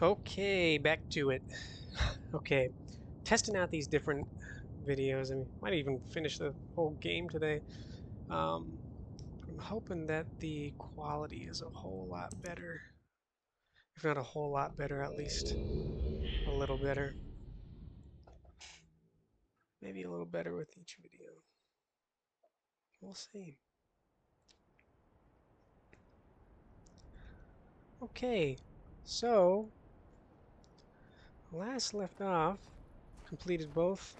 Okay, back to it. Okay, testing out these different videos. I might even finish the whole game today. I'm hoping that the quality is a whole lot better. If not a whole lot better, at least a little better. Maybe a little better with each video. We'll see. Okay, so last left off, completed both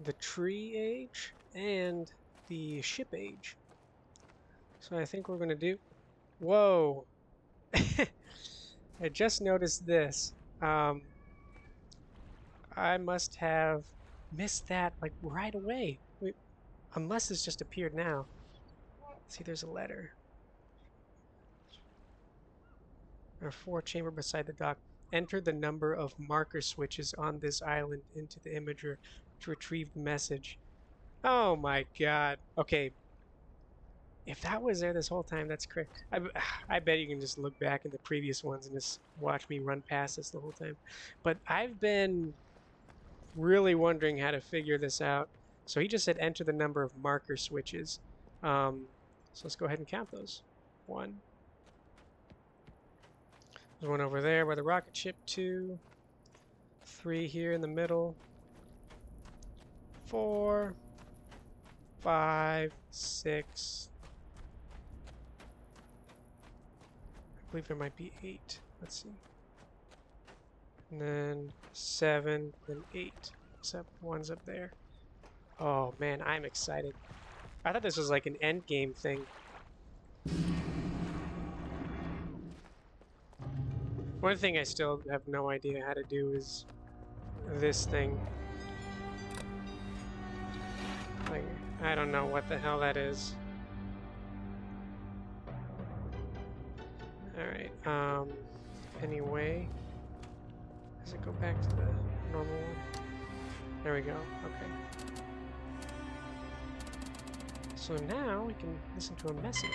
the tree age and the ship age. So I think we're going to do... Whoa! I just noticed this. I must have missed that like right away. Wait, unless it's just appeared now. See, there's a letter. There are 4 chamber beside the dock. Enter the number of marker switches on this island into the imager to retrieve the message. Oh my god. Okay. If that was there this whole time, that's correct. I bet you can just look back in the previous ones and just watch me run past this the whole time. But I've been really wondering how to figure this out. So he just said enter the number of marker switches. So let's go ahead and count those. 1. There's 1 over there by the rocket ship. 2. 3 here in the middle. 4. 5. 6. I believe there might be 8. Let's see. And then 7, then 8. Except 1's up there. Oh man, I'm excited. I thought this was like an end game thing. One thing I still have no idea how to do is this thing. Like, I don't know what the hell that is. Alright, anyway. Does it go back to the normal one? There we go, okay. So now we can listen to a message.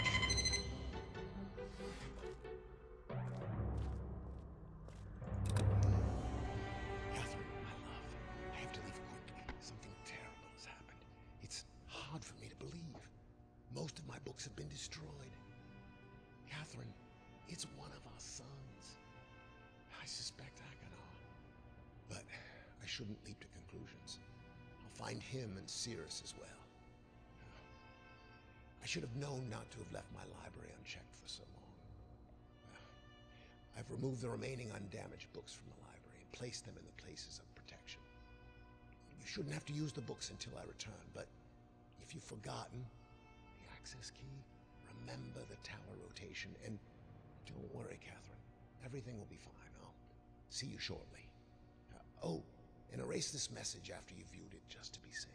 Catherine, my love, I have to leave quickly. Something terrible has happened. It's hard for me to believe. Most of my books have been destroyed. Catherine, it's one of our sons. I suspect Agadar. But I shouldn't leap to conclusions. I'll find him and Cirrus as well. I should have known not to have left my library unchecked for so long. I've removed the remaining undamaged books from the library and placed them in the places of protection. You shouldn't have to use the books until I return, but if you've forgotten the access key, remember the tower rotation, and don't worry, Catherine. Everything will be fine. I'll see you shortly. Oh, and erase this message after you've viewed it, just to be safe.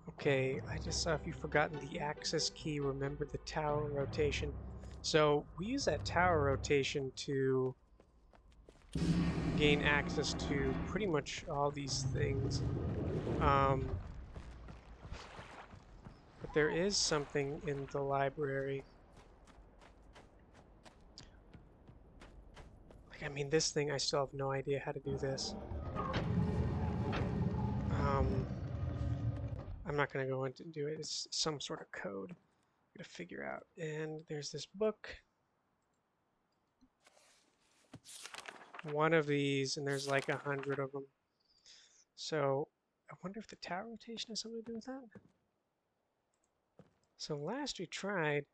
Okay, I just saw if you've forgotten the access key, remember the tower rotation. So we use that tower rotation to gain access to pretty much all these things. But there is something in the library. Like, I mean, this thing, I still have no idea how to do this. I'm not going to go into do it. It's some sort of code I'm going to figure out. And there's this book. One of these, and there's like 100 of them. So I wonder if the tower rotation has something to do with that? So last we tried,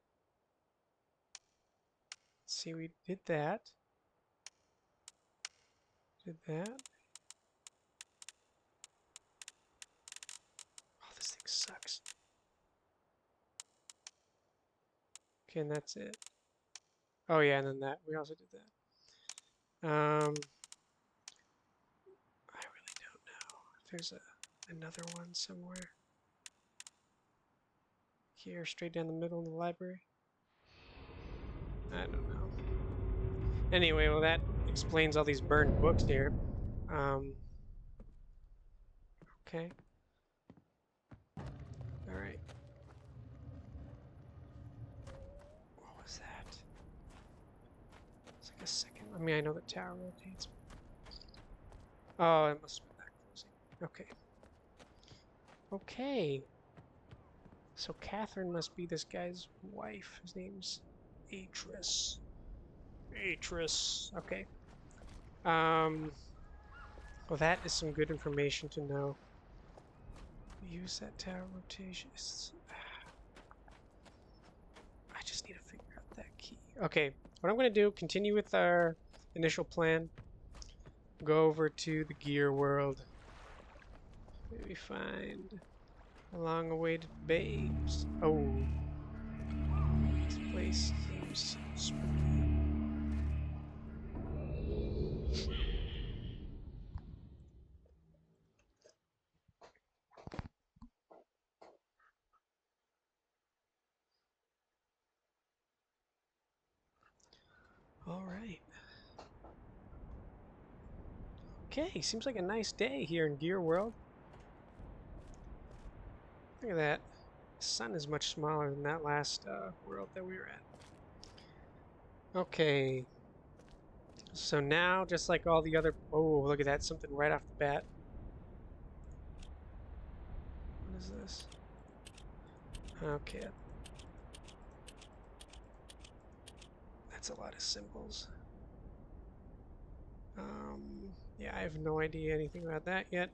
let's see, we did that. Did that. Oh, this thing sucks. Okay, and that's it. Oh yeah, and then that. We also did that. I really don't know if there's another one somewhere. Here, straight down the middle in the library. I don't know. Anyway, well that explains all these burned books here. Okay. Alright. What was that? second. I mean, I know the tower rotates. Oh, it must have been that closing. Okay. Okay. So Catherine must be this guy's wife. His name's Atris. Atris. Okay. Well, that is some good information to know. Use that tower rotation. I just need to figure out that key. Okay, what I'm going to do, continue with our initial plan. Go over to the gear world. Maybe find a long-awaited babes. Oh, this place seems spooky. All right. Okay, seems like a nice day here in Gear World. Look at that. The sun is much smaller than that last world that we were at. Okay. So now, just like all the other... Oh, look at that. Something right off the bat. What is this? Okay. That's a lot of symbols. Yeah, I have no idea anything about that yet.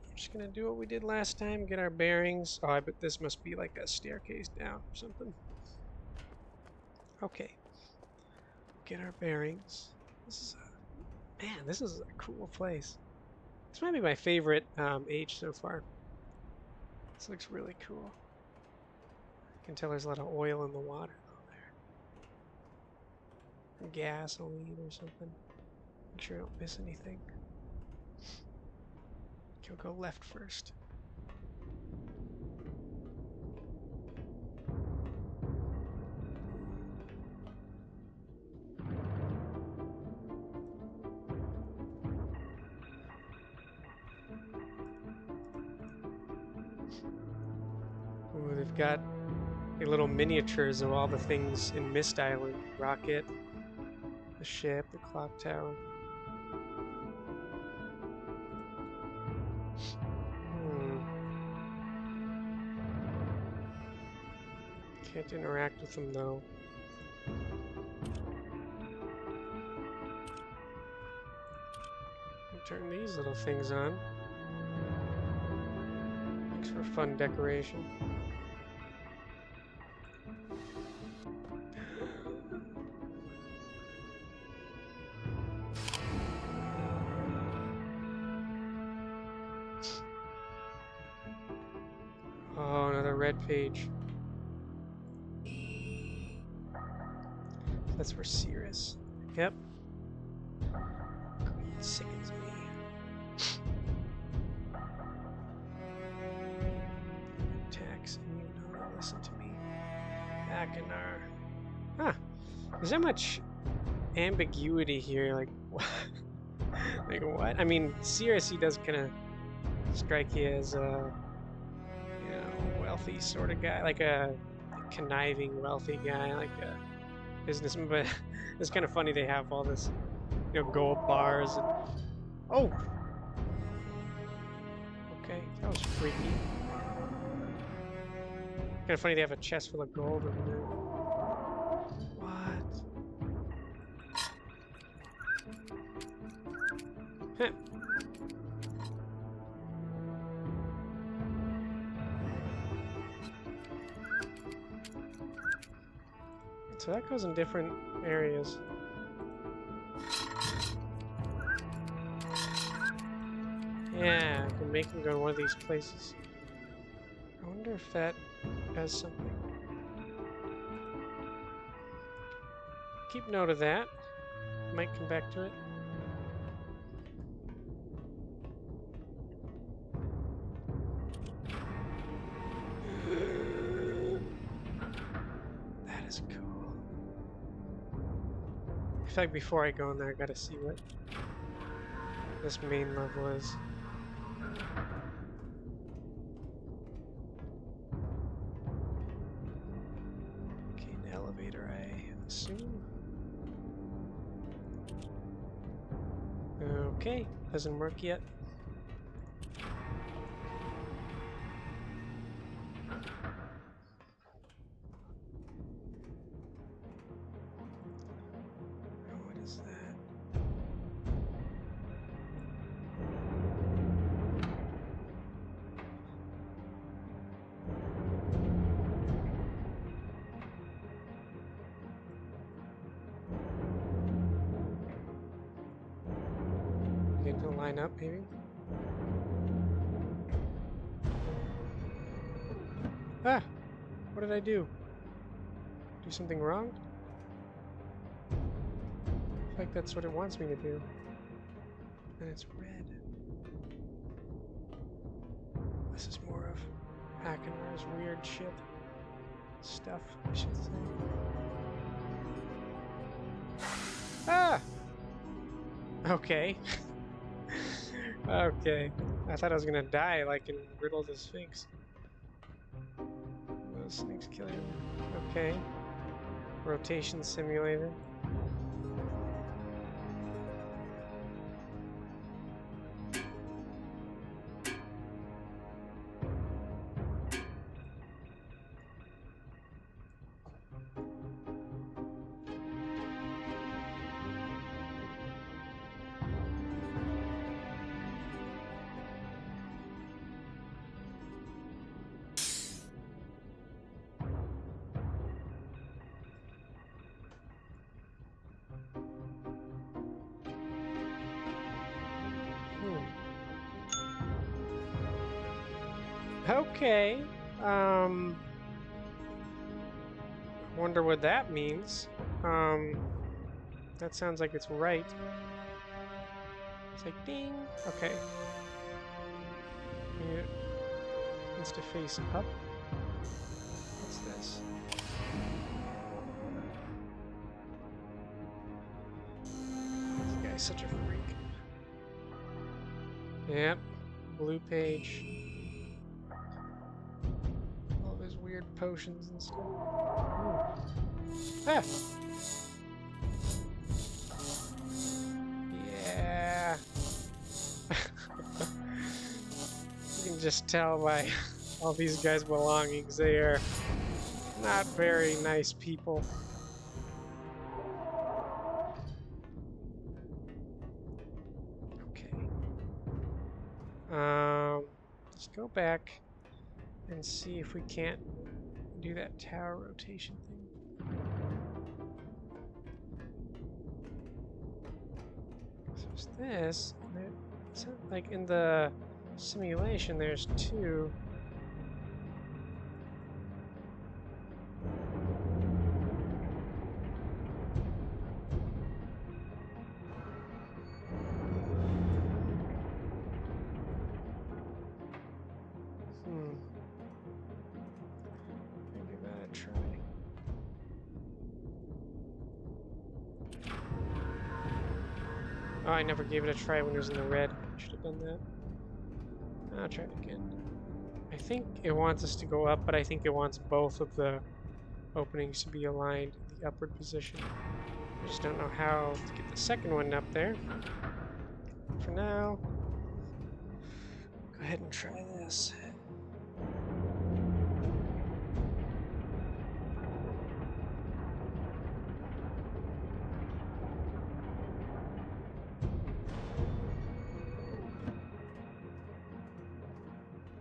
I'm just gonna do what we did last time, get our bearings. Oh, I bet this must be like a staircase down or something. Okay. Get our bearings. This is man, this is a cool place. This might be my favorite age so far. This looks really cool. I can tell there's a lot of oil in the water though there. Or gasoline or something. Make sure I don't miss anything. Okay, we'll go left first. Ooh, they've got little miniatures of all the things in Myst Island. Rocket, the ship, the clock tower. Can't interact with them though. Turn these little things on. Makes for fun decoration. Oh, another red page. That's for Cirrus. Yep. It sickens me. Tax and you know to listen to me. Back in our... Huh. There's not much ambiguity here. Like, like what? I mean, Cirrus, he does kind of strike you as a, you know, wealthy sort of guy, like a conniving wealthy guy, like a businessman. But it's kind of funny they have all this, you know, gold bars and oh, okay, that was freaky. Kind of funny they have a chest full of gold over there. What? Heh. So that goes in different areas. Yeah, I can make him go to one of these places. I wonder if that does something. Keep note of that. Might come back to it. That is cool. I feel like before I go in there, I gotta see what this main level is. Okay, an elevator, I assume. Okay, doesn't work yet. What is that? Get to line up, maybe? Ah! What did I do? Do something wrong? I feel like that's what it wants me to do. And it's red. This is more of Hackenr's weird shit. Stuff, I should say. Ah! Okay. Okay. I thought I was gonna die like in Riddle the Sphinx. Those snakes kill you. Okay. Rotation simulator. Okay. Wonder what that means. That sounds like it's right. It's like ding. Okay. It needs to face up. What's this? This guy's such a freak. Yep. Blue page. All of his weird potions and stuff. Ooh. Ah! Yeah. You can just tell by all these guys' belongings, they are not very nice people. Okay. Let's go back and see if we can't do that tower rotation thing. So there's this. It's like in the simulation, there's two. Give that a try. Oh, I never gave it a try when it was in the red. Should have done that. I'll try it again. I think it wants us to go up, but I think it wants both of the openings to be aligned in the upward position. I just don't know how to get the second one up there. For now, go ahead and try this.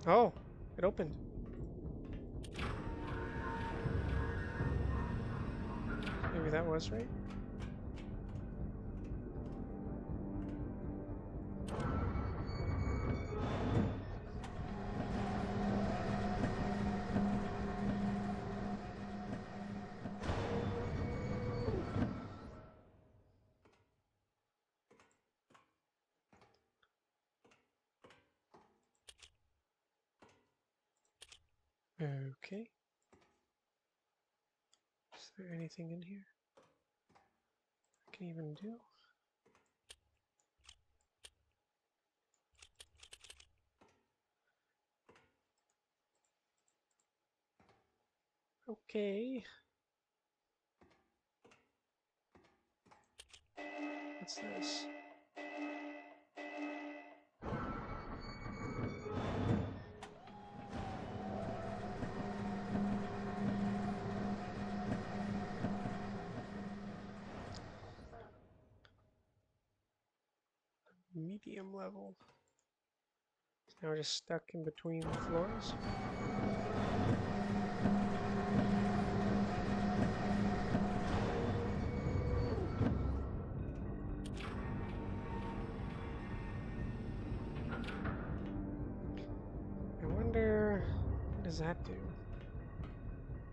Oh, it opened. Maybe that was right. Okay. Is there anything in here I can even do? Okay. What's this? medium level. Now we're just stuck in between the floors. I wonder, what does that do?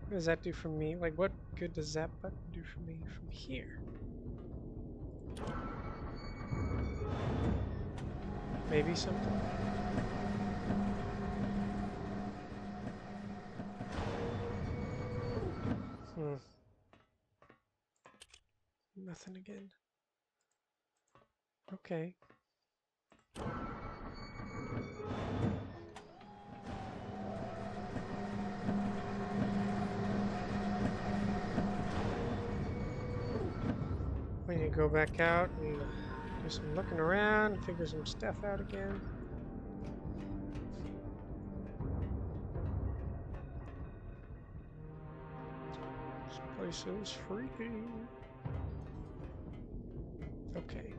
What does that do for me? Like, what good does that button do for me from here? Maybe something? Nothing again. Okay. We need to go back out and do some looking around, figure some stuff out again. This place is freaky. Okay.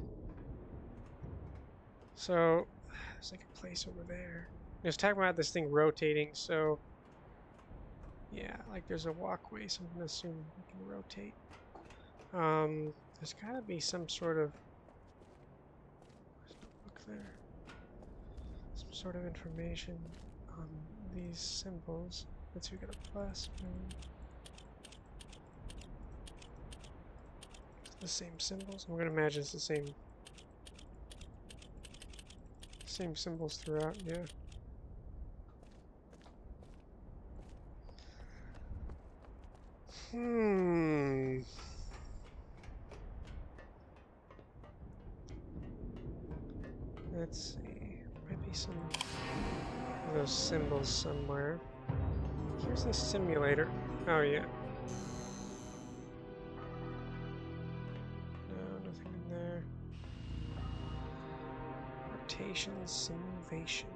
So, there's like a place over there. I was talking about this thing rotating, so yeah, like there's a walkway, so I'm gonna assume we can rotate. There's gotta be some sort of, there's no book there. Some sort of information on these symbols. Let's see, we got a plus. The same symbols. I'm gonna imagine it's the same symbols throughout. Yeah. Let's see. Might be some of those symbols somewhere. Here's the simulator. Oh yeah. No, nothing in there. Rotation simulation.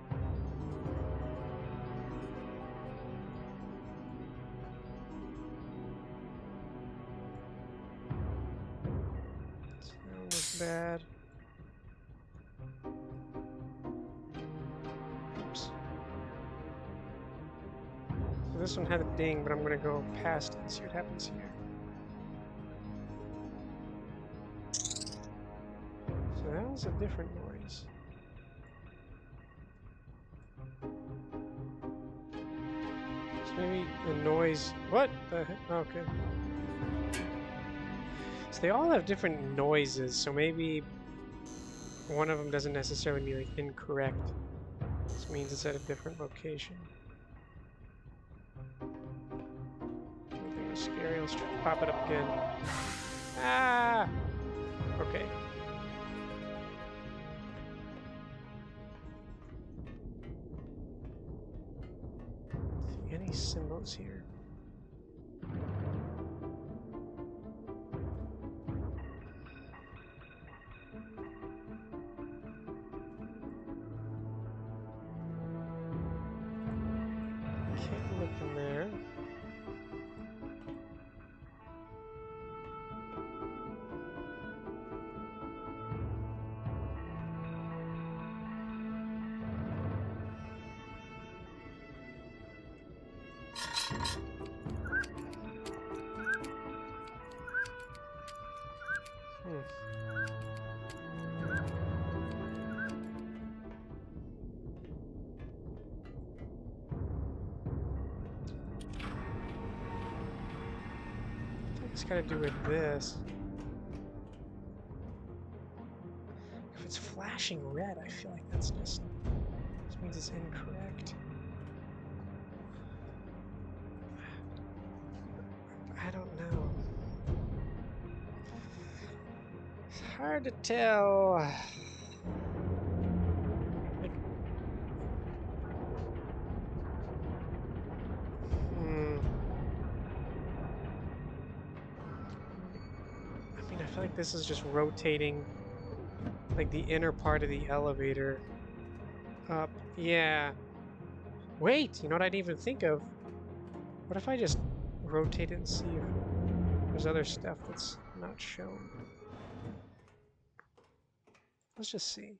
Sound is bad. Oops. So this one had a ding, but I'm gonna go past it and see what happens here. So that was a different noise. So maybe the noise. What the heck? Oh, okay. So they all have different noises, so maybe one of them doesn't necessarily mean like incorrect. This means it's at a different location. Something was scary. Let's try to pop it up again. Ah! Okay. See any symbols here? Can't look in there. It's got to do with this. If it's flashing red, I feel like that's just... This means it's incorrect. I don't know. It's hard to tell. Like, I mean, I feel like this is just rotating, like the inner part of the elevator up. Yeah. Wait, you know what I didn't even think of? What if I just rotate it and see if there's other stuff that's not shown? Let's just see.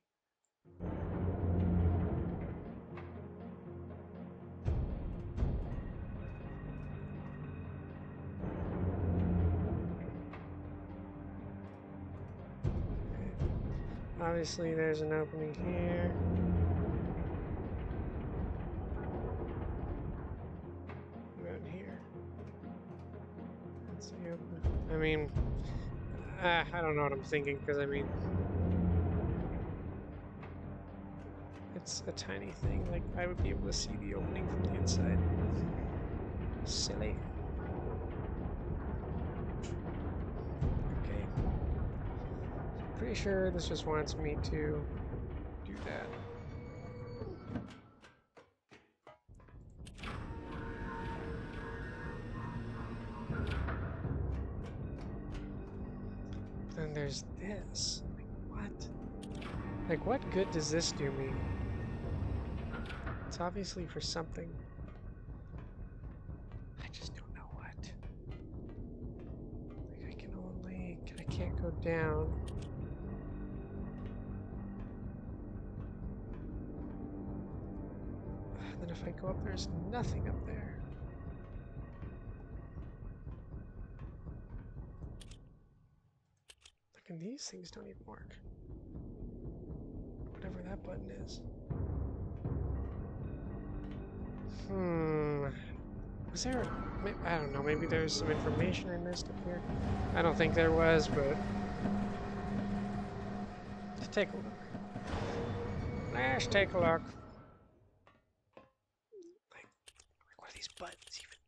Obviously, there's an opening here. What about here? That's the opening. I mean, I don't know what I'm thinking, because I mean, it's a tiny thing. Like, I would be able to see the opening from the inside. Silly. Okay. Pretty sure this just wants me to do that. Then there's this. Like, what? Like, what good does this do me? It's obviously for something. I just don't know what. Like, I can't go down. Then if I go up, there's nothing up there. Like, and these things don't even work. Whatever that button is. Was there... I don't know, maybe there's some information I missed up here. I don't think there was, but... Let's take a look. Let's take a look. Like what do these buttons even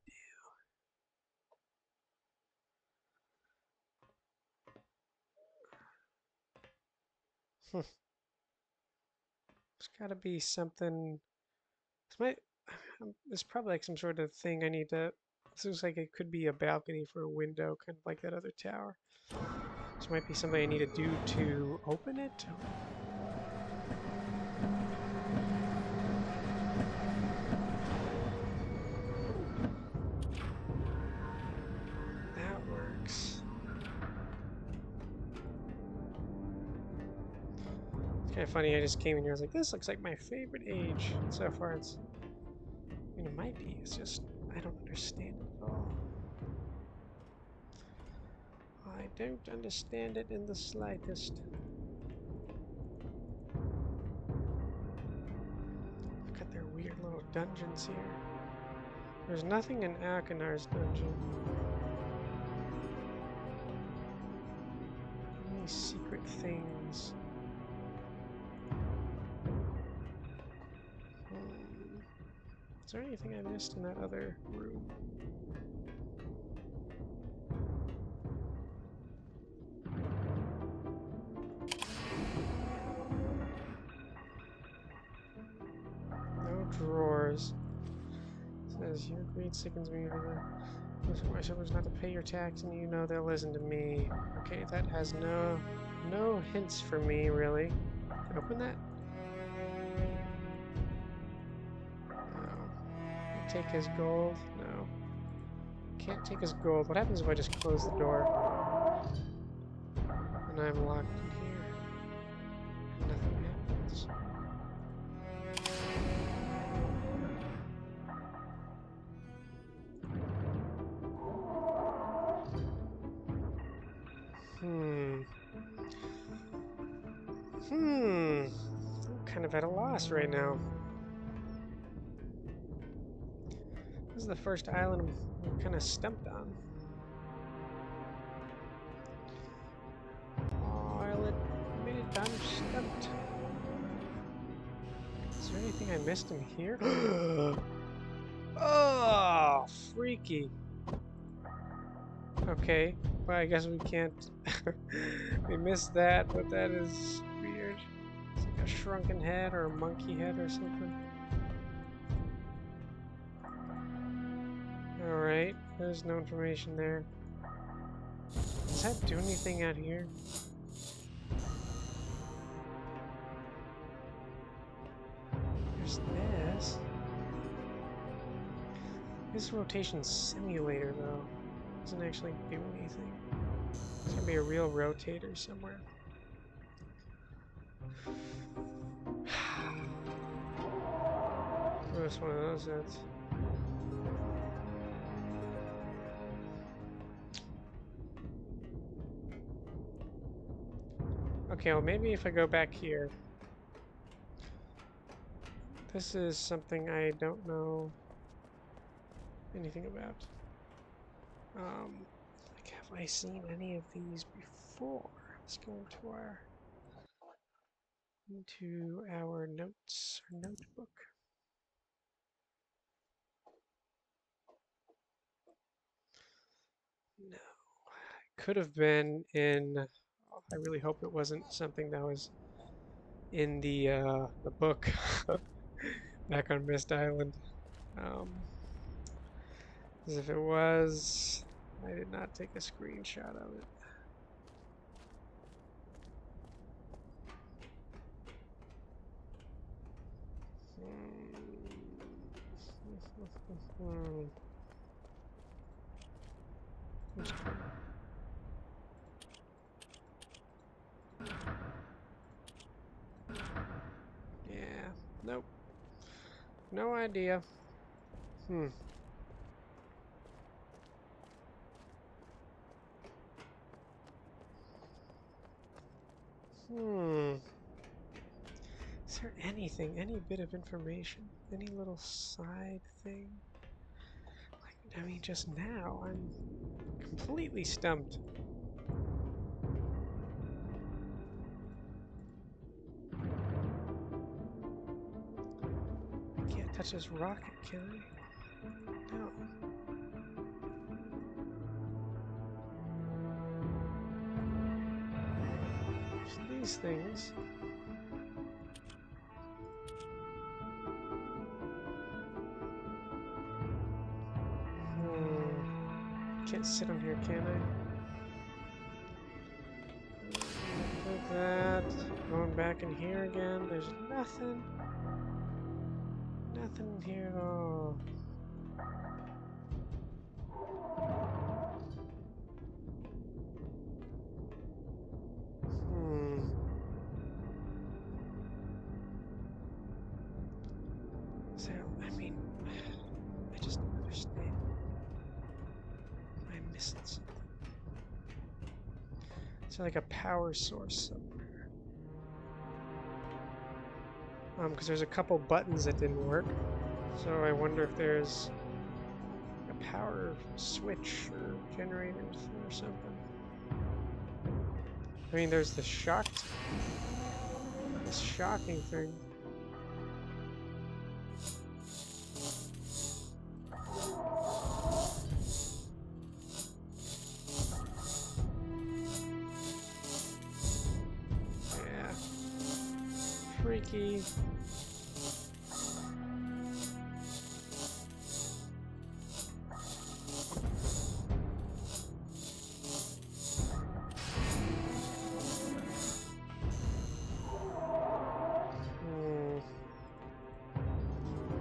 do? There's gotta be something... There's probably like some sort of thing I need to... This looks like it could be a balcony for a window, kind of like that other tower. This might be something I need to do to open it? That works. It's kind of funny, I just came in here, I was like, this looks like my favorite age. So far it's... I mean, it might be, it's just... I don't understand it at all. I don't understand it in the slightest. Look at their weird little dungeons here. There's nothing in Akinar's dungeon. Any secret things? Is there anything I missed in that other room? No drawers. It says your greed sickens me. My shepherds not to pay your tax, and you know they'll listen to me. Okay, that has no hints for me really. Open that? No. Take his gold? No. Can't take his gold. What happens if I just close the door? And I'm locked in here. Nothing happens. I'm kind of at a loss right now. This is the first island I'm kind of stumped on. I'll admit it, I'm stumped. Is there anything I missed in here? Oh, freaky. Okay, well, I guess we can't... we missed that, but that is weird. It's like a shrunken head or a monkey head or something. Alright, there's no information there. Does that do anything out here? There's this. This rotation simulator, though, doesn't actually do anything. There's gonna be a real rotator somewhere. This one of those is. Okay, well maybe if I go back here. This is something I don't know anything about. Like, have I seen any of these before? Let's go into our notes, our notebook. No, could have been in. I really hope it wasn't something that was in the book back on Myst Island. As if it was, I did not take a screenshot of it. Yeah, nope. No idea. Hmm. Hmm. Is there anything, any bit of information, any little side thing? Like, I mean, just now, I'm completely stumped. I can't touch this rocket, can I? No. Just these things. Can't sit on here, can I? Like that. Going back in here again. There's nothing. Nothing in here at all. So, I mean, I just don't understand. Am I missing something? Is there like a power source somewhere? Because there's a couple buttons that didn't work. So I wonder if there's a power switch or generator or something. I mean, there's this shocking thing. Yeah. Freaky.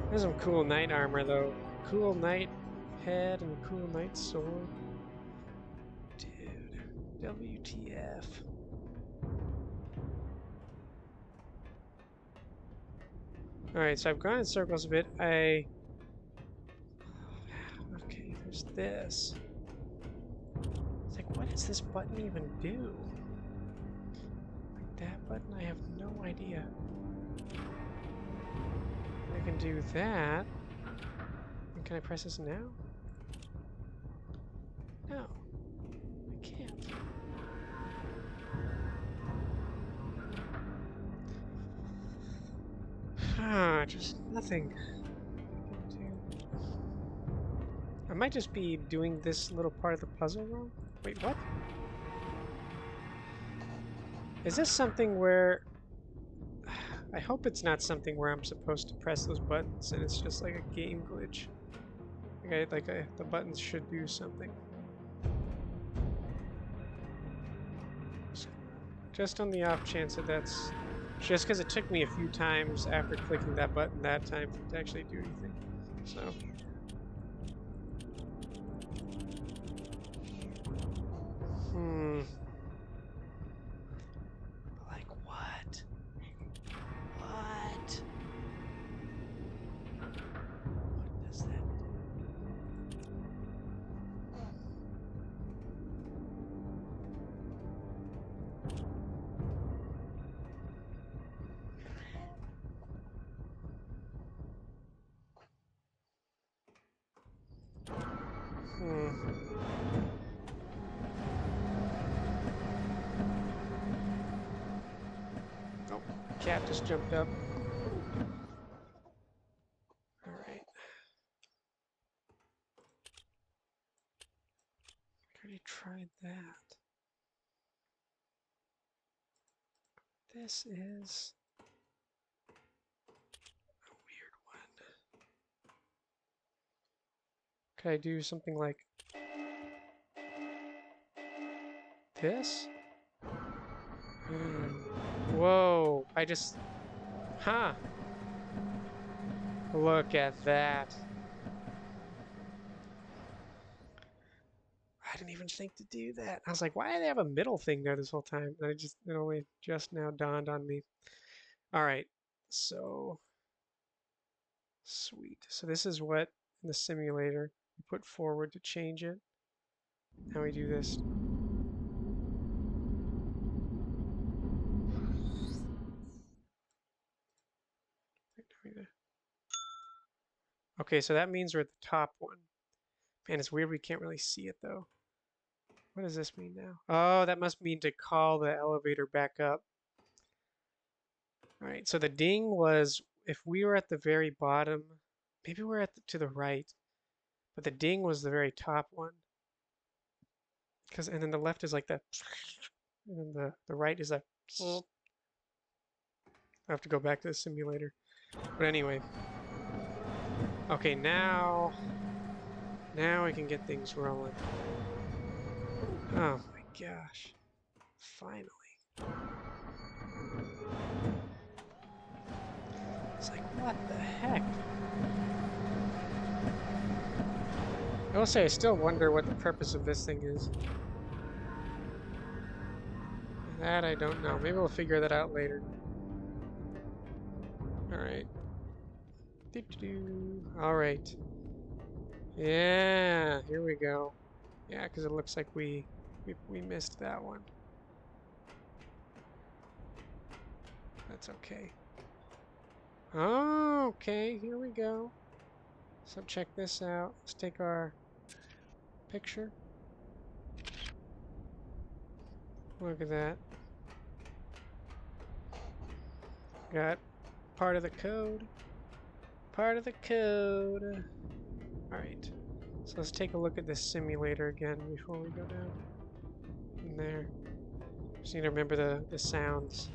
There's some cool knight armor though. Cool knight head and cool knight sword. Dude, WTF. Alright, so I've gone in circles a bit. Okay, there's this. It's like, what does this button even do? Like that button, I have no idea. I can do that. And can I press this now? No. I can't. Ah, just nothing. I might just be doing this little part of the puzzle wrong. Wait, what? Is this something where... I hope it's not something where I'm supposed to press those buttons and it's just like a game glitch. The buttons should do something. Just on the off chance that that's... Just because it took me a few times after clicking that button that time for it to actually do anything. So... Like what? What? cat just jumped up. All right. I already tried that. This is a weird one. Could I do something like this? Whoa, I just... Huh. Look at that. I didn't even think to do that. I was like, why do they have a middle thing there this whole time? And it only just now dawned on me. All right, so sweet. So this is what in the simulator we put forward to change it. Now we do this. Okay, so that means we're at the top one. Man, it's weird we can't really see it though. What does this mean now? Oh, that must mean to call the elevator back up. All right, so the ding was if we were at the very bottom, maybe we're to the right, but the ding was the very top one. And then the left is like the, and then the right is a. I have to go back to the simulator. But anyway, okay, now we can get things rolling. Oh my gosh, finally. It's like, what the heck? I will say, I still wonder what the purpose of this thing is. That I don't know. Maybe we'll figure that out later. Alright. Alright. Yeah, here we go. Yeah, because it looks like we missed that one. That's okay. Oh, okay, here we go. So check this out. Let's take our picture. Look at that. Got part of the code. Part of the code. Alright. So let's take a look at this simulator again before we go down. In there. Just need to remember the sounds.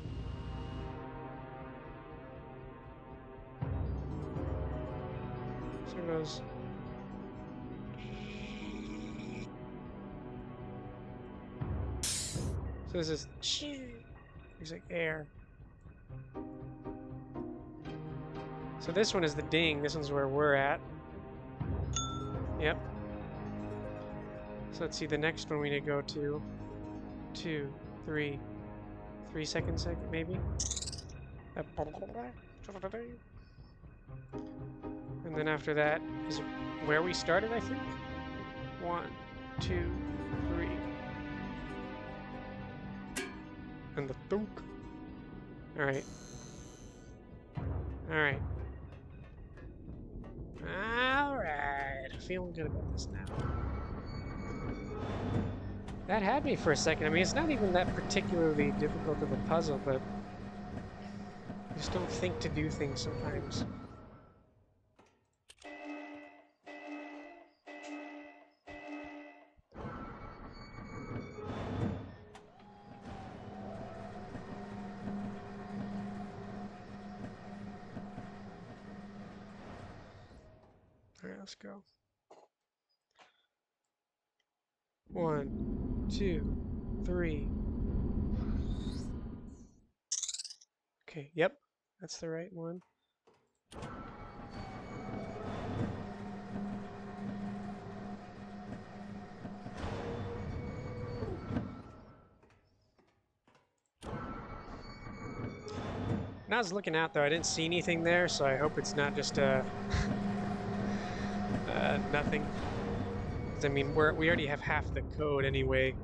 So it goes. So this is there's like air. So this one is the ding. This one's where we're at. Yep. So let's see, the next one we need to go to 2, 3, 3 seconds, maybe. And then after that is where we started, I think. 1, 2, 3. And the thunk. Alright. Alright. Alright. Feeling good about this now. That had me for a second. I mean, it's not even that particularly difficult of a puzzle, but I just don't think to do things sometimes. Alright, let's go. 1, 2, 3. Okay, yep. That's the right one. When I was looking out, though, I didn't see anything there, so I hope it's not just nothing. 'Cause, I mean, we already have half the code anyway,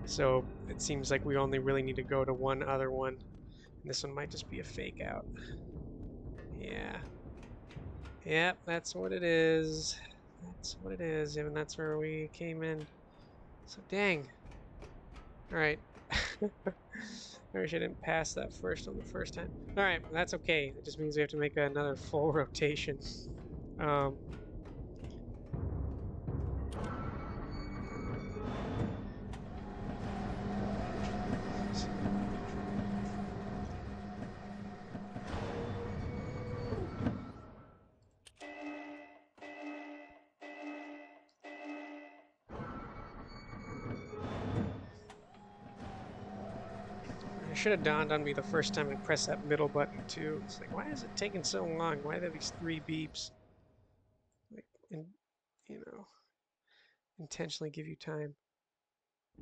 so it seems like we only really need to go to one other one. And this one might just be a fake out. Yeah. Yep, that's what it is. That's what it is, and that's where we came in. So dang. All right. All I wish I didn't pass that first on the first time. All right, that's okay. It just means we have to make another full rotation. Um, it should have dawned on me the first time I pressed that middle button too. It's like, why is it taking so long? Why are there these 3 beeps? Like, and you know, intentionally give you time.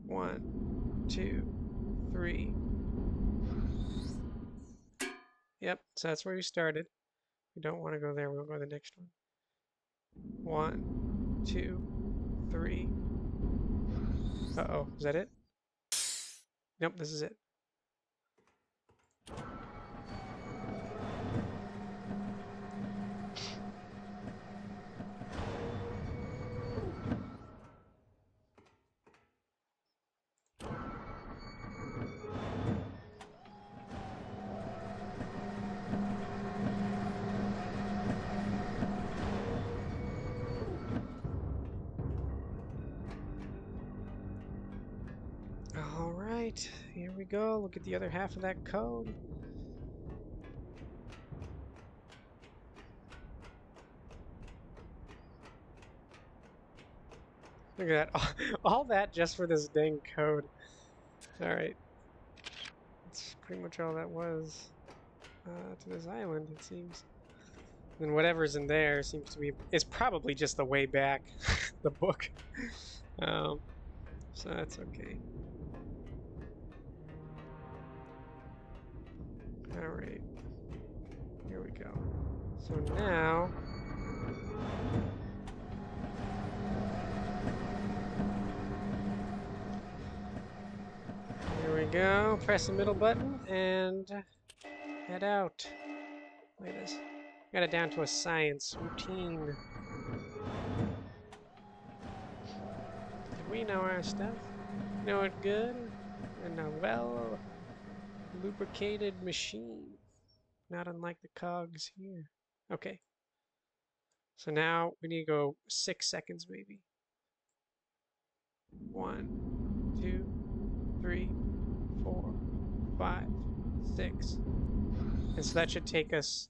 1, 2, 3. Yep, so that's where we started. We don't want to go there. We'll go to the next one. 1, 2, 3. Uh-oh, is that it? Nope, this is it. All right, here we go. Look at the other half of that code. Look at that. All that just for this dang code. All right. That's pretty much all that was to this island, it seems. And whatever's in there seems to be... It's probably just the way back, the book. Um, so that's okay. All right. Here we go. So now... Here we go. Press the middle button and head out. Look at this. Got it down to a science routine. We know our stuff. Know it good. And a well lubricated machine. Not unlike the cogs here. Okay. So now we need to go 6 seconds maybe. 1, 2, 3, 4, 5, 6. And so that should take us...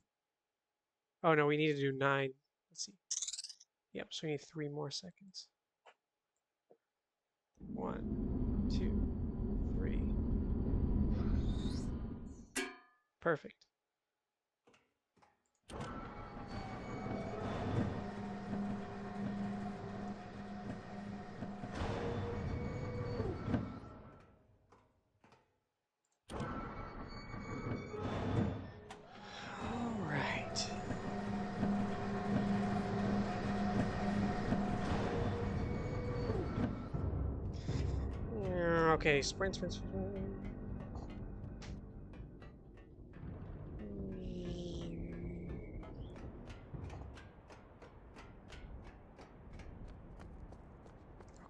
Oh no, we need to do 9. Let's see. Yep, so we need 3 more seconds. 1, 2, 3. Perfect. All right. Okay, sprint, sprint, sprint.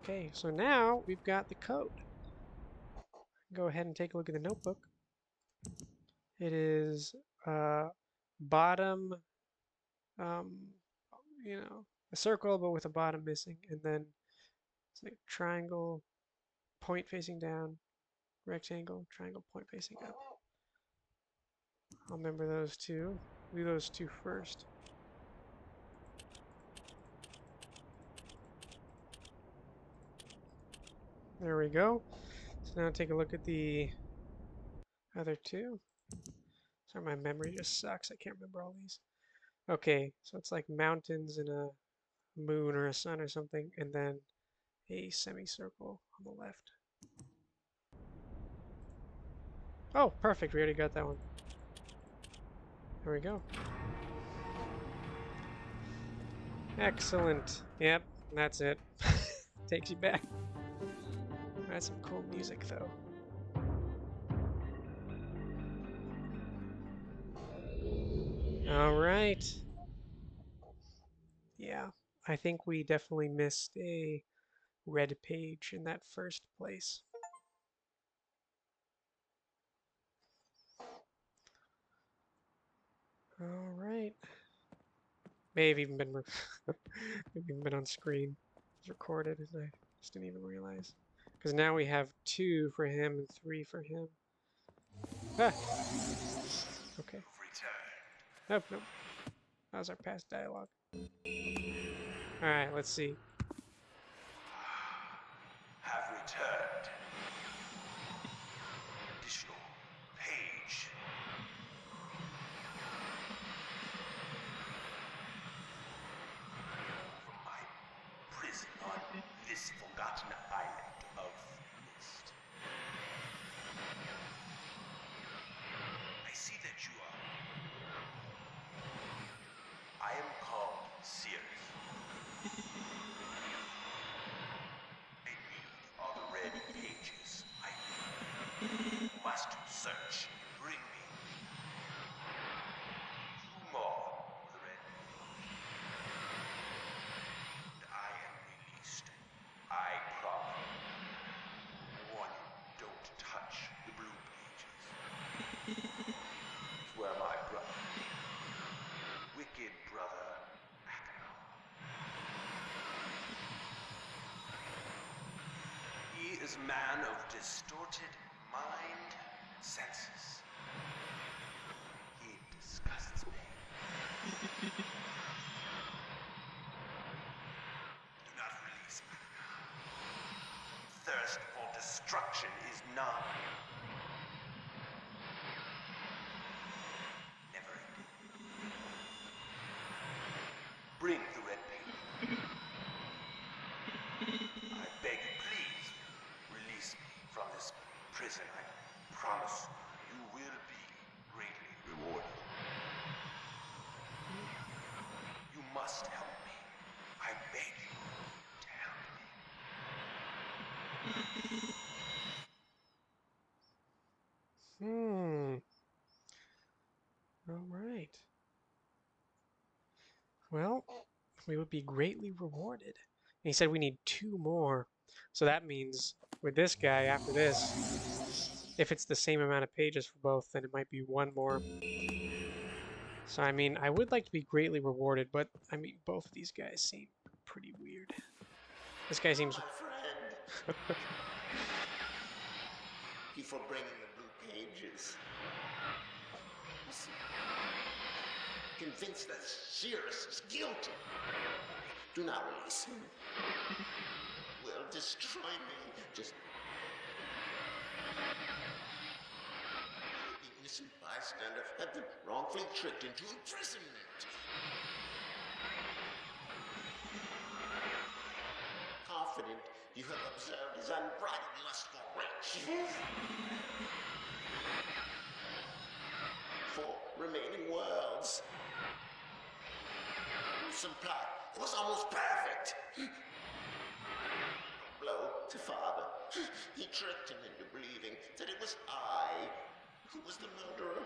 Okay, so now we've got the code. Go ahead and take a look at the notebook. It is bottom, um, a circle, but with a bottom missing, and then it's like triangle, point facing down, rectangle, triangle, point facing up. I'll remember those two. Do those two first. There we go. So now take a look at the other two. Sorry, my memory just sucks. I can't remember all these. Okay, so it's like mountains and a moon or a sun or something, and then a semicircle on the left. Oh, perfect. We already got that one. There we go. Excellent. Yep, that's it. Takes you back. That's some cool music, though. All right. Yeah, I think we definitely missed a red page in that first place. right. May have even been maybe even been on screen. It's recorded, and I just didn't even realize. Because now we have 2 for him and 3 for him. Ah, okay. Nope, nope. That was our past dialogue. All right, let's see. Have returned. Additional page. From my prison on this forgotten island of Myst. I see that you are. I am called Sirius. I need all the red pages. I must search. Bring me 2 more of the red pages. And I am released. I promise. Warning, don't touch the blue pages. It's where my brother, wicked brother, he is a man of distorted mind, senses. He disgusts me. Do not release me. Thirst for destruction is none. Never ending. Bring the red paper. I beg you, please, release me from this prison. I promise you will be greatly rewarded. You must help me. I beg you to help me. All right. Well, we would be greatly rewarded. And he said we need 2 more. So that means with this guy, after this, if it's the same amount of pages for both, then it might be 1 more. So, I mean, I would like to be greatly rewarded, but, I mean, both of these guys seem pretty weird. This guy seems... My friend. You for bringing the blue pages. Convinced that Sirius is guilty. Do not release him. Will destroy me. Just the innocent bystander have been wrongfully tricked into imprisonment. Confident you have observed his unbridled lust for riches. 4 remaining worlds. Supply was almost perfect. Blow to father. He tricked him into believing that it was I who was the murderer.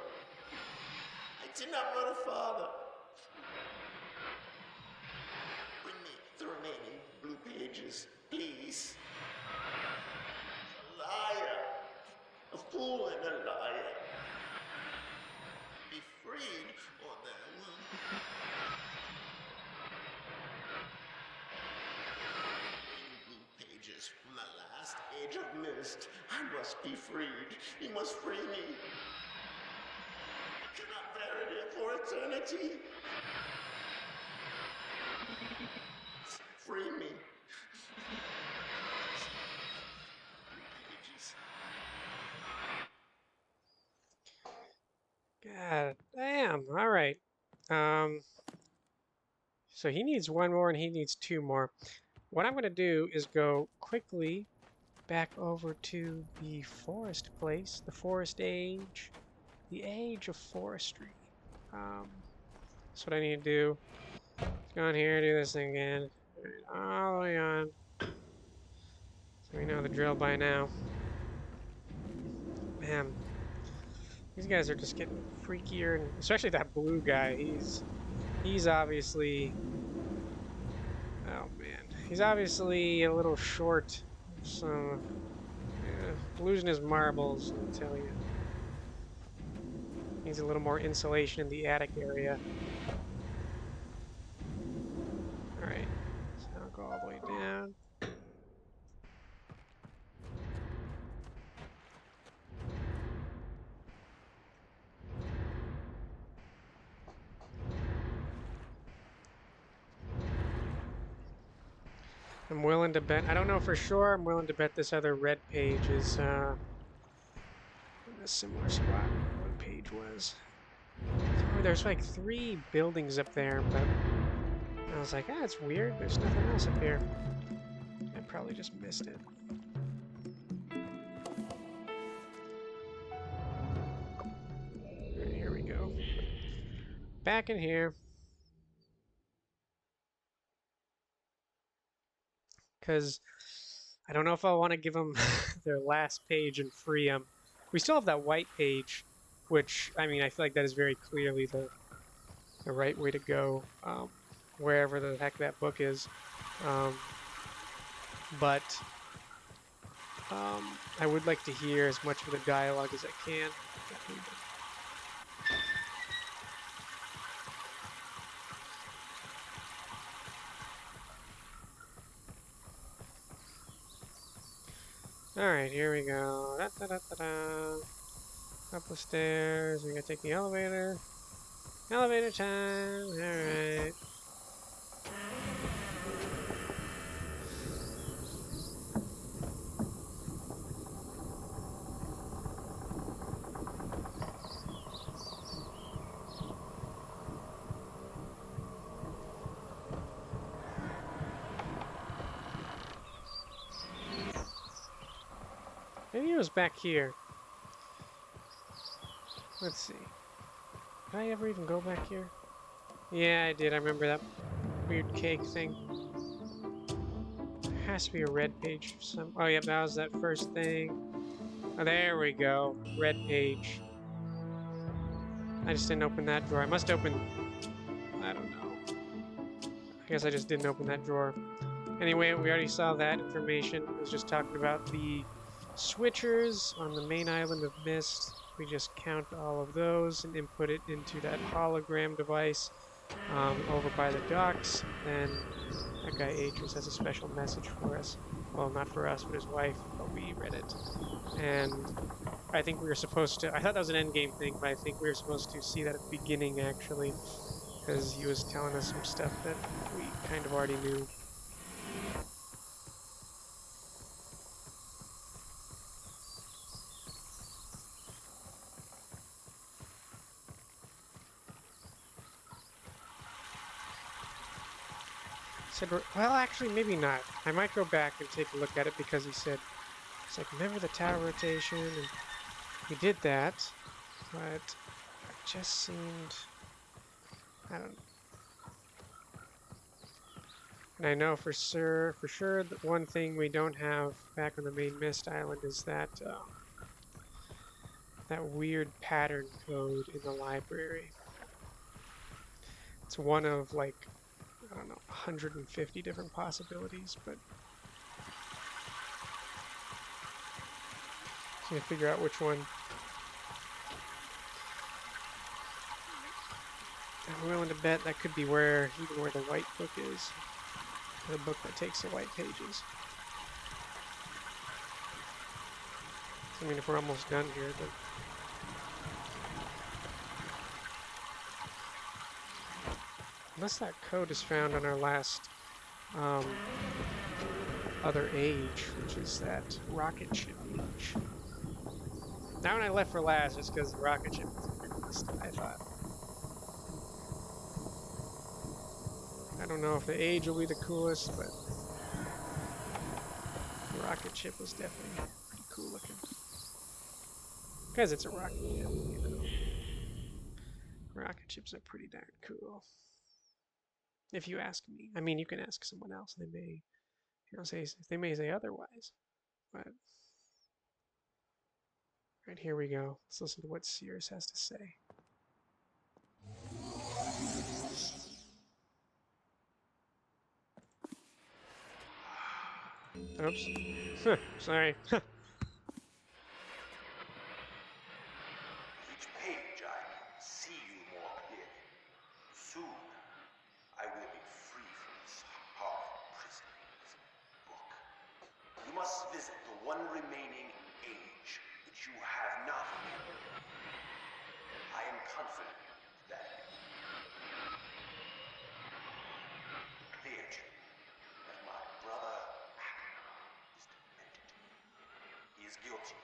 I did not murder father. Bring me the remaining blue pages, please. A liar. A fool and a liar. Be freed, or there will... Blue pages from the last age of Myst. I must be freed. You must free me. I cannot bear it here for eternity. Free me. Pages. God damn. All right. So he needs 1 more and he needs 2 more. What I'm going to do is go quickly back over to the forest place, the forest age, the age of forestry. That's what I need to do. Let's go in here, do this thing again. All the way on. So we know the drill by now. Man, these guys are just getting freakier, and especially that blue guy. He's obviously... Oh man, he's obviously a little short. So losing his marbles, I'll tell you. Needs a little more insulation in the attic area. Upside down. I'm willing to bet, I don't know for sure, I'm willing to bet this other red page is in a similar spot where one page was. Oh, there's like 3 buildings up there, but I was like, ah, it's weird, there's nothing else up here. I probably just missed it. Alright, here we go. Back in here. Because I don't know if I want to give them their last page and free them. We still have that white page, which, I mean, I feel like that is very clearly the right way to go, wherever the heck that book is. But I would like to hear as much of the dialogue as I can. Alright, here we go. Da, da, da, da, da. Up the stairs. We gotta take the elevator. Elevator time. Alright. Maybe it was back here. Let's see. Did I ever even go back here? Yeah, I did. I remember that weird cake thing. There has to be a red page for some. Oh, yeah, that was that first thing. Oh, there we go. Red page. I just didn't open that drawer. I must open. I don't know. I guess I just didn't open that drawer. Anyway, we already saw that information. It was just talking about the switchers on the main island of Myst. We just count all of those and input it into that hologram device over by the docks. Then that guy Atris has a special message for us. Well, not for us, but his wife, but we read it. And I think we were supposed to, I thought that was an endgame thing, but I think we were supposed to see that at the beginning, actually, because he was telling us some stuff that we kind of already knew. Said, well, actually, maybe not. I might go back and take a look at it because he said, it's like, remember the tower rotation? And we did that, but it just seemed, I don't know. And I know for sure that one thing we don't have back on the main Myst Island is that that weird pattern code in the library. It's one of like, I don't know, 150 different possibilities, but so you figure out which one. I'm willing to bet that could be where, even where the white book is. The book that takes the white pages. I mean, if we're almost done here, but unless that code is found on our last other age, which is that rocket ship age. That one I left for last just because the rocket ship was the coolest, I thought. I don't know if the age will be the coolest, but the rocket ship was definitely pretty cool looking. Because it's a rocket ship, you know. Rocket ships are pretty darn cool. If you ask me. I mean, you can ask someone else. They may, they may say otherwise. But right, here we go. Let's listen to what Sears has to say. Oops. Sorry. Each page I see you more clearly. Soon I will be free from this hard prison, this must visit the one remaining age that you have not yet. I am confident that clear to me that my brother Acheron is demented. He is guilty.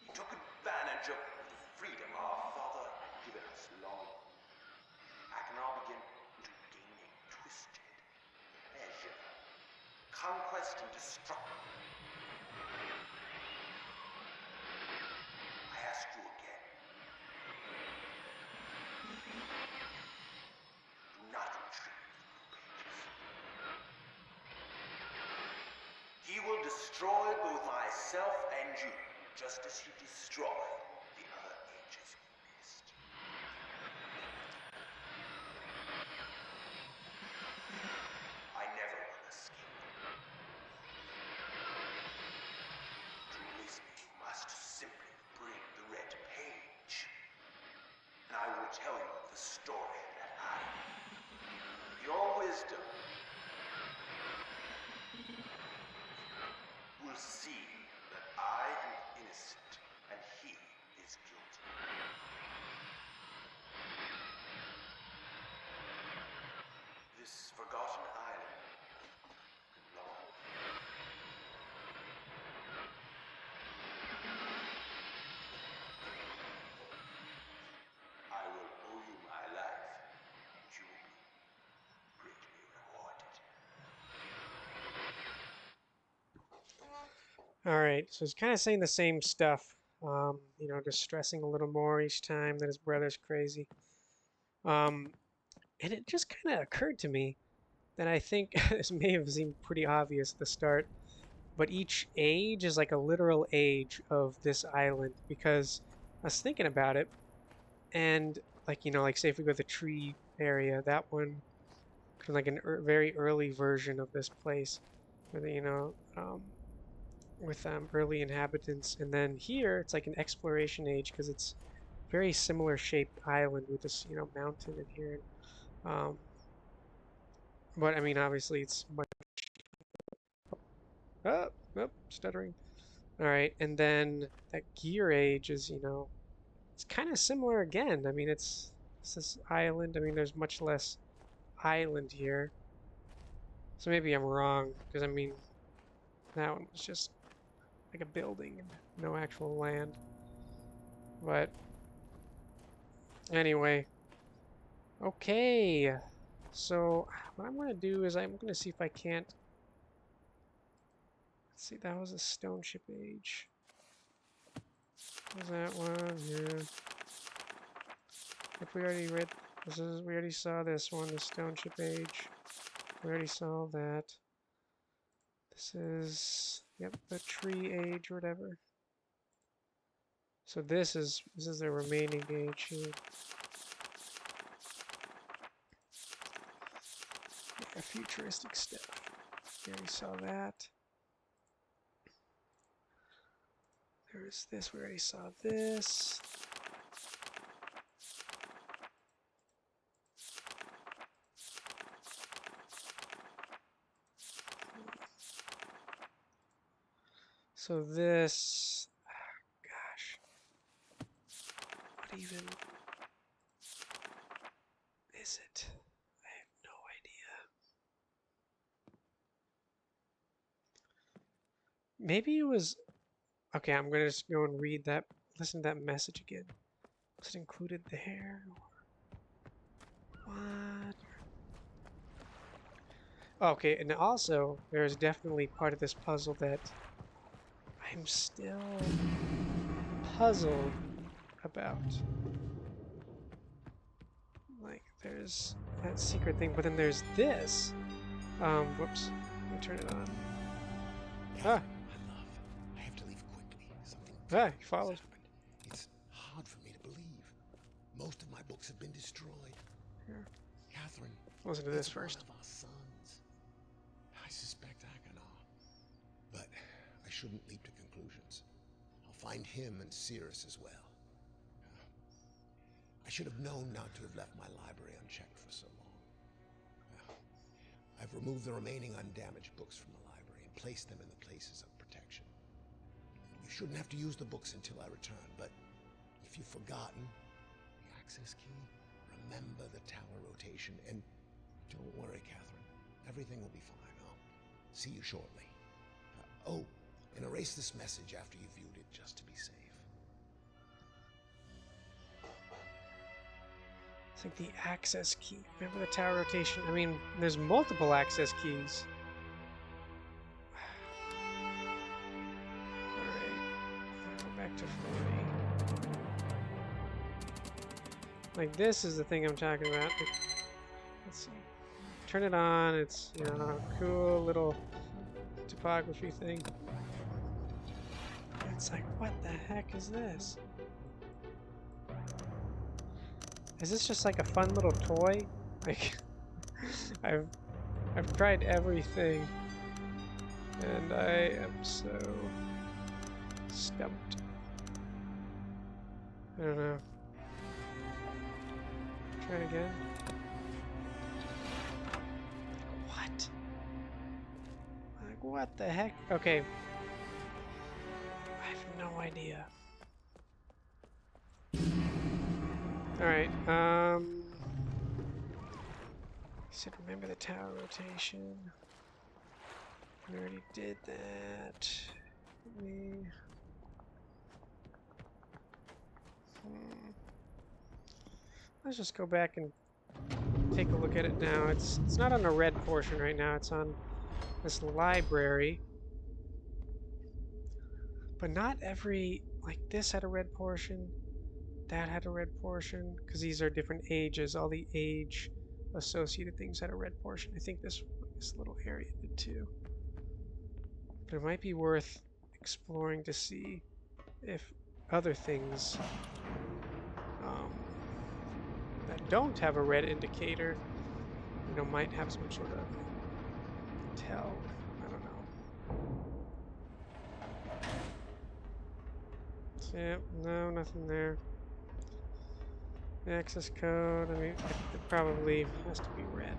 He took advantage of the freedom our father had given us long ago. Acheron began to gain a twisted pleasure, conquest and destruction. I ask you again. Do not retrieve the pages. He will destroy both myself and you, just as he destroyed the other ages in Myst. I never will escape. To release me, you must simply bring the red page. And I will tell you the story that I, your wisdom, will see that I am innocent and he is guilty. This forgotten island belongs. I will owe you my life, and you will be greatly rewarded. All right, so he's kind of saying the same stuff. You know, just stressing a little more each time that his brother's crazy. And it just kind of occurred to me that I think this may have seemed pretty obvious at the start, but each age is like a literal age of this island because I was thinking about it, and like, you know, like say if we go to the tree area, that one kind of like a very early version of this place, where you know, with early inhabitants, and then here it's like an exploration age because it's very similar shaped island with this, you know, mountain in here. Um, but I mean, obviously it's much. Oh, oh, stuttering. All right, and then that gear age is, you know, it's kind of similar again. I mean, it's this island. I mean, there's much less island here. So maybe I'm wrong, because I mean, that one was just like a building and no actual land. But anyway, okay. So what I'm gonna do is I'm gonna see if I can't. Let's see, that was a stone ship age. Was that one? Yeah. If we already read, we already saw this one, the stone ship age. We already saw that. This is, yep, the tree age or whatever. So this is the remaining age here. Like a futuristic stuff. We already saw that. There's this, we already saw this. So this, gosh, what even is it? I have no idea. Maybe it was, okay, I'm gonna just go and read that, listen to that message again. Was it included there? What? Okay, and also, there's definitely part of this puzzle that I'm still puzzled about. Like, there's that secret thing, but then there's this. Whoops. Let me turn it on. Ah, My love, I have to leave quickly. Something he terrible has follows. happened. It's hard for me to believe. Most of my books have been destroyed. Here, Catherine, listen to this it's first. one of our sons. I suspect Acheron. But I shouldn't leap to conclusions. I'll find him and Cirrus as well. I should have known not to have left my library unchecked for so long. I've removed the remaining undamaged books from the library. and place them in the places of protection. You shouldn't have to use the books until I return, but if you've forgotten the access key, remember the tower rotation, and don't worry, Catherine. Everything will be fine. I'll see you shortly. Oh, and erase this message after you've viewed it, just to be safe. It's like the access key. Remember the tower rotation? I mean, there's multiple access keys. Alright. Go back to 40. Like, this is the thing I'm talking about. Like, let's see. Turn it on. It's, you know, a cool little topography thing. It's like, what the heck is this? Is this just like a fun little toy? Like, I've tried everything, and I am so stumped. I don't know. Try it again. What? Like, what the heck? Okay. I have no idea. Alright, he said remember the tower rotation. We already did that. Let's just go back and take a look at it now. It's not on the red portion right now, it's on this library. But not every, like this had a red portion, that had a red portion, because these are different ages. All the age associated things had a red portion. I think this little area did too. But it might be worth exploring to see if other things that don't have a red indicator, you know, might have some sort of tell. I don't know. Yeah, no, nothing there. The access code, I mean, it probably has to be red.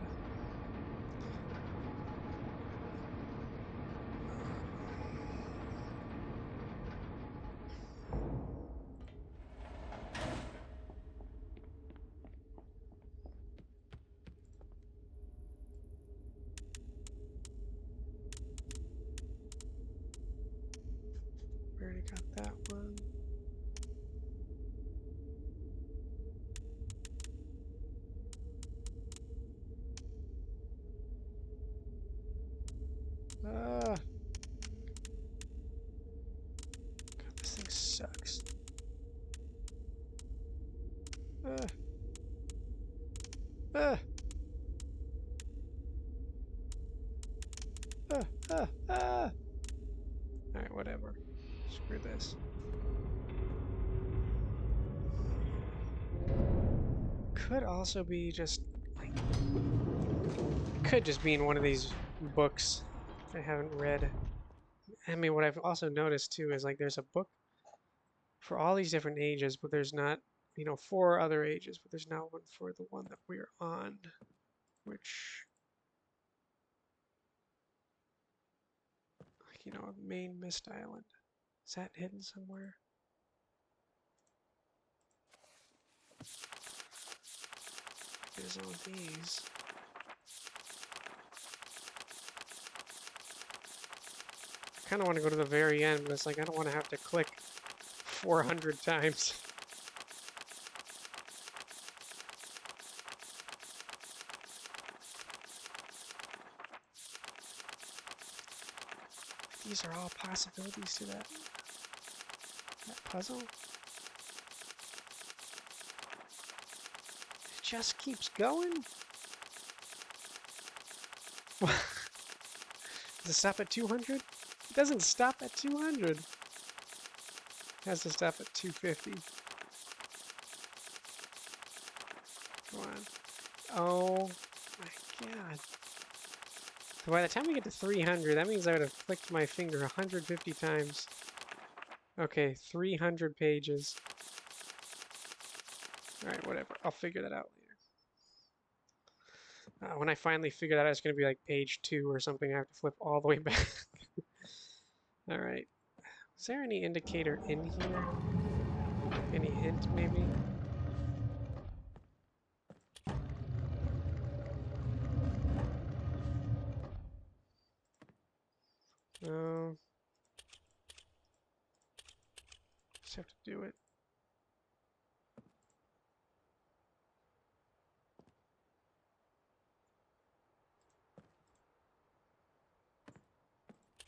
We already got that one. God, this thing sucks. Uh, Alright, whatever. Screw this. Could also be just like, could just be in one of these books I haven't read. I mean, what I've also noticed too is like there's a book for all these different ages, but there's not, you know, 4 other ages, but there's not one for the one that we're on, which, like, you know, main Myst Island. Is that hidden somewhere? There's all these. I kind of want to go to the very end, but it's like I don't want to have to click 400 times. These are all possibilities to that puzzle. It just keeps going. Does it stop at 200? It doesn't stop at 200. It has to stop at 250. Come on. Oh my god. So by the time we get to 300, that means I would have flicked my finger 150 times. Okay, 300 pages. Alright, whatever. I'll figure that out later. When I finally figure that out, it's going to be like page 2 or something. I have to flip all the way back. All right. Is there any indicator in here? Any hint, maybe? No. Just have to do it.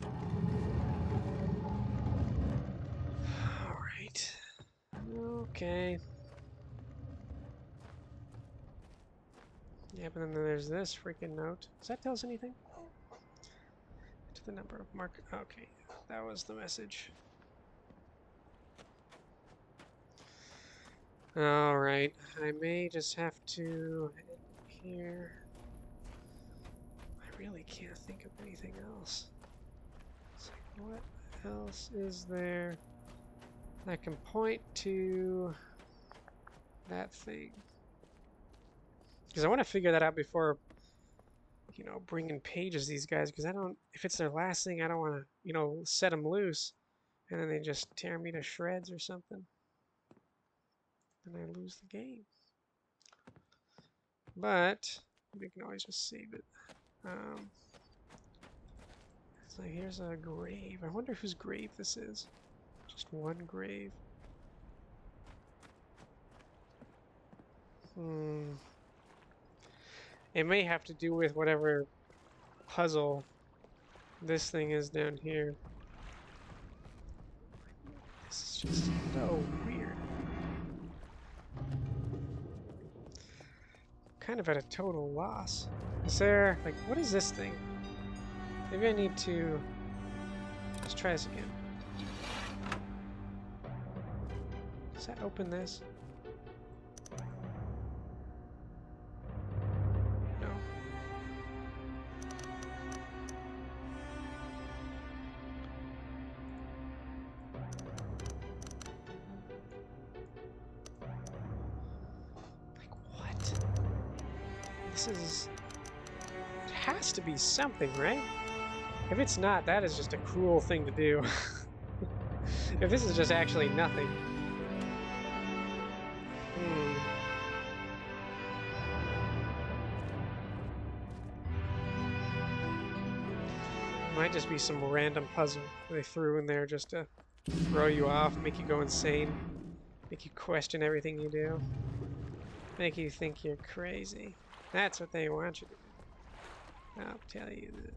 All right. Okay. Yeah, but then there's this freaking note. Does that tell us anything? To the number of mark. Okay, that was the message. All right. I may just have to head here. I really can't think of anything else. It's like, what else is there that can point to that thing? Because I want to figure that out before, bringing pages these guys. Because I don't, if it's their last thing, I don't want to, set them loose, and then they just tear me to shreds or something, and I lose the game. But we can always just save it. So here's a grave. I wonder whose grave this is. Just one grave. It may have to do with whatever puzzle this thing is down here. This is just so weird. Kind of at a total loss. Is there, like, what is this thing? Maybe I need to... Let's try this again. Does that open this? No. Like, what? This is... It has to be something, right? If it's not, that is just a cruel thing to do. If this is just actually nothing. Might just be some random puzzle they threw in there just to throw you off, make you go insane, make you question everything you do, make you think you're crazy. That's what they want you to do. I'll tell you that.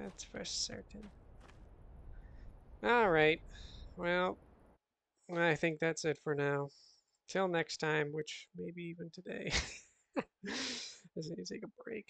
That's for certain. Alright, well, I think that's it for now. Till next time, which maybe even today. I just need to take a break.